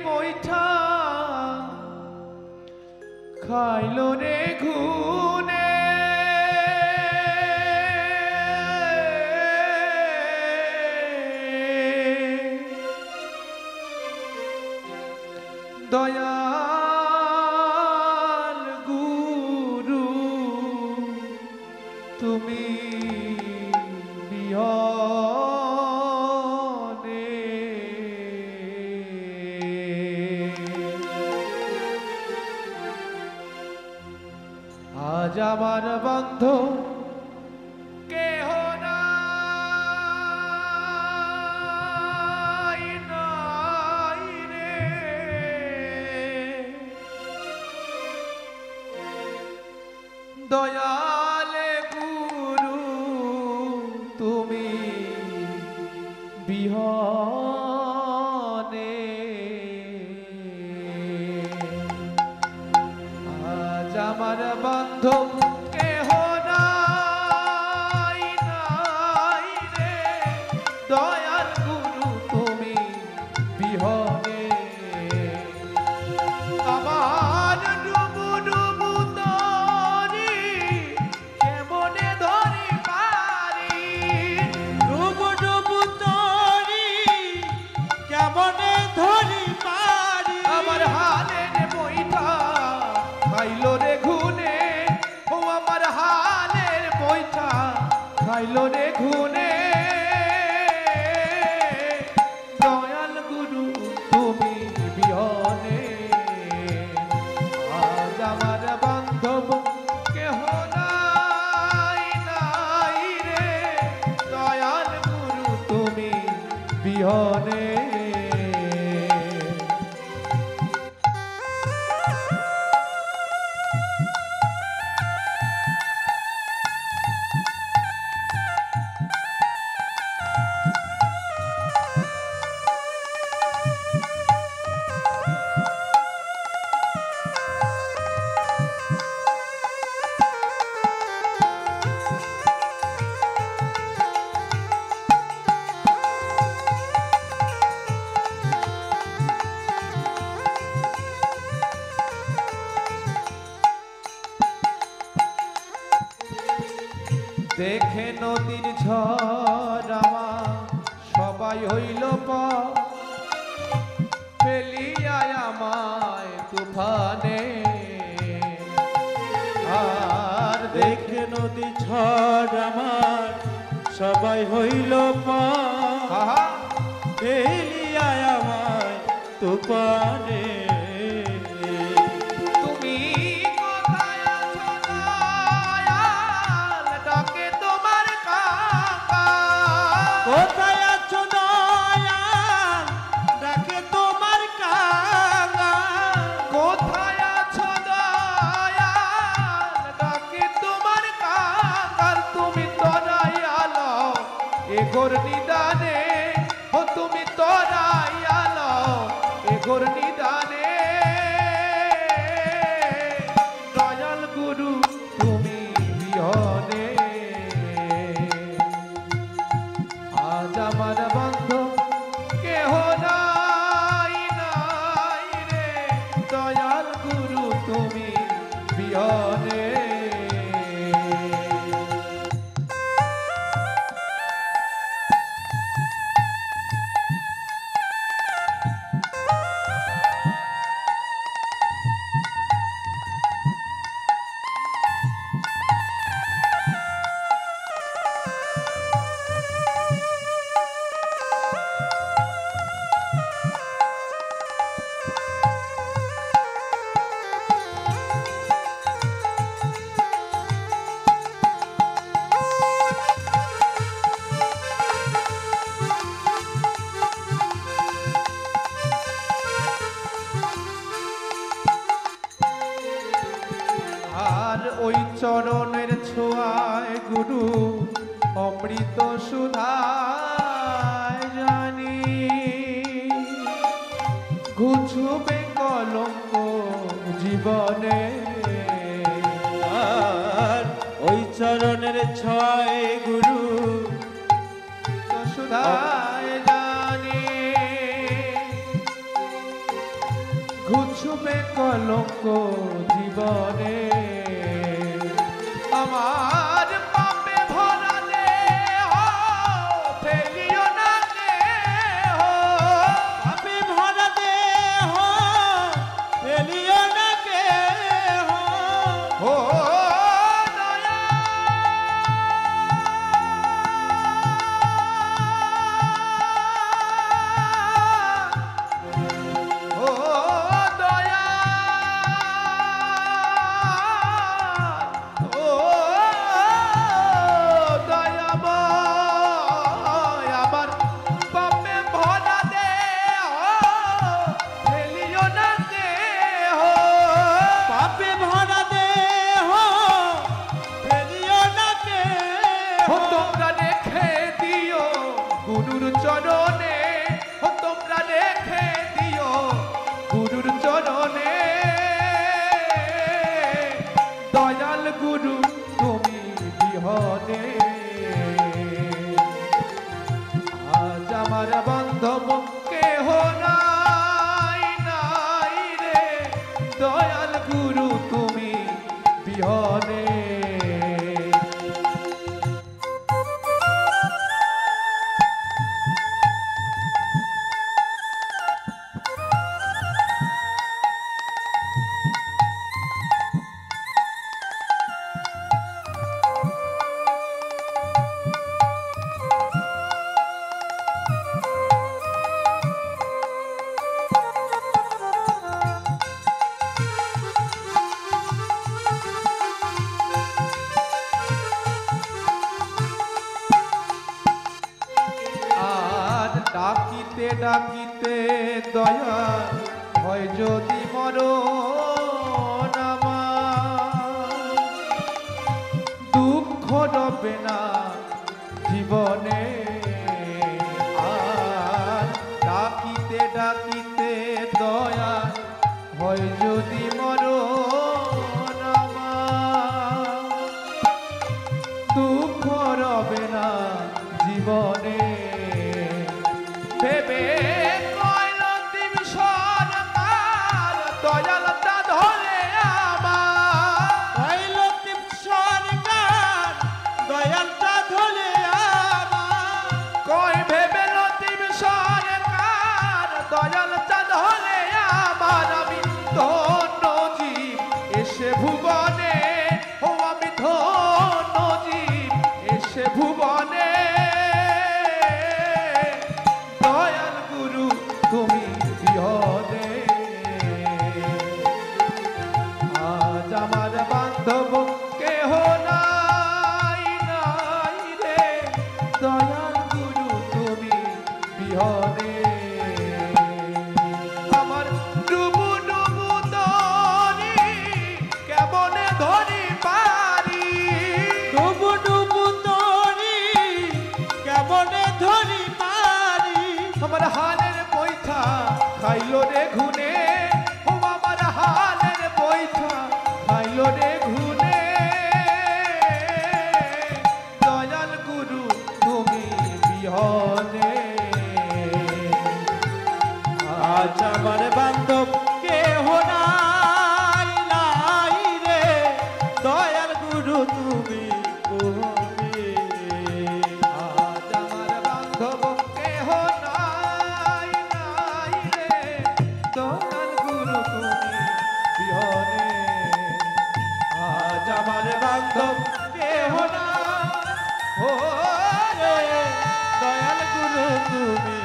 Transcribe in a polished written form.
বৈঠা খাইলো রে ঘুনে দয়াল গুরু তুমি বিহনে আজ আমার বন্ধু কেহ নাই নাই রে দয়ালে গুরু তুমি বিহনে আজ আমার বন্ধু কেহ নাই নাই রে দয়াল গুরু তুমি বিহনে আমার ডুবু ডুবু তরি কেমনে ধরি পারি ডুবু ডুবু তরি কেমনে ধরি পারি আমার হালের বইটা খাইলো রে ঘুনে ও আমার হালের বইটা খাইলো রে ঘুনে দয়াল গুরু তুমি বিহনে আজ আমার বান্ধব কেহ নাই নাই রে দয়াল গুরু তুমি বিহনে দেখে নদীর ঝড় আমার সবাই হইল ফেলিয়ায় আমায় তুফানে আর দেখে নদী ঝড় আমার সবাই হইল ফেলিয়ায় আমায় তুফানে তুমি কোথায় আছো দয়াল ডাকে তোমার কাকা কোথায় আছো দয়াল ডাকে তোমার কাকা কোথায় আছো দয়াল ডাকে তোমার কাকার তুমি তরাই আলো এগোর নিদানে ও তুমি তরাই আলো এগোর নিদানে দয়াল গুরু তুমি বিহনে আজ আমার বন্ধু কেহ নাই নাই রে দয়াল গুরু তুমি বিহনে ওই চরণের ছোঁয়ায় গুরু অমৃত সুধায় জানি ঘুচবে কলঙ্ক জীবনে আর ওই চরণের ছয় গুরু তো সুধায় জানি ঘুচবে কলঙ্ক জীবনে আমার পাপে ভরা দেহ ফেলিও না দেহ পাপে ভরা দেহ ফেলিও না কেহ। ও দয়া ও দয়া ও দয়াময় আমার পাপে ভরা দেহ ফেলিও না দেহ পাপে ভরা দেহ ফেলিও না কেহ। ও তোমরা রেখে দিও গুরুর চরণে ও তোমরা রেখে দিও গুরুর চরণে দয়াল গুরু তুমি বিহনে আজ আমার বান্ধব কেহ নাই নাই রে দয়াল গুরু তুমি বিহনে আর ডাকিতে ডাকিতে দয়া হয় যদি মরণ আমার দুঃখ রবে না জীবনে আর ডাকিতে ডাকিতে দয়া হয় যদি মরণ আমার দুঃখ রবে না জীবনে ভেবে কইল দিন সরকার দয়ালটা ধরে আমার কৈলতিপ সরকার দয়ালটা ধরে আমার। কই ভেবে লতিম সরকার দয়ালটা ধরে আমার আমি ধন্য জীব এসে ভুবনে ও আমি ধন্য জীব এসে ভুবনে দয়াল গুরু তুমি বিহনে আজ আমার বান্ধব কেহ নাই নাই রে দয়াল গুরু তুমি বিহনে আমার ডুবু ডুবু তরি কেমনে ধরি পারি ডুবু ডুবু তরি কেমনে ধরি পারি। আমার হালের পৈথা খাইলো রে ঘুনে ও আমার হালের পৈথা খাইলো রে ঘুনে দয়াল গুরু তুমি বিহনে আজ আমার বান্ধব কেহ নাই নাই রে দয়াল গুরু তুমি কোনে। আজ আমার বান্ধব কেহ নাই নাই রে দয়াল গুরু তুমি বিহনে আজ আমার বান্ধব কেহ নাই ও দয়াল গুরু তুমি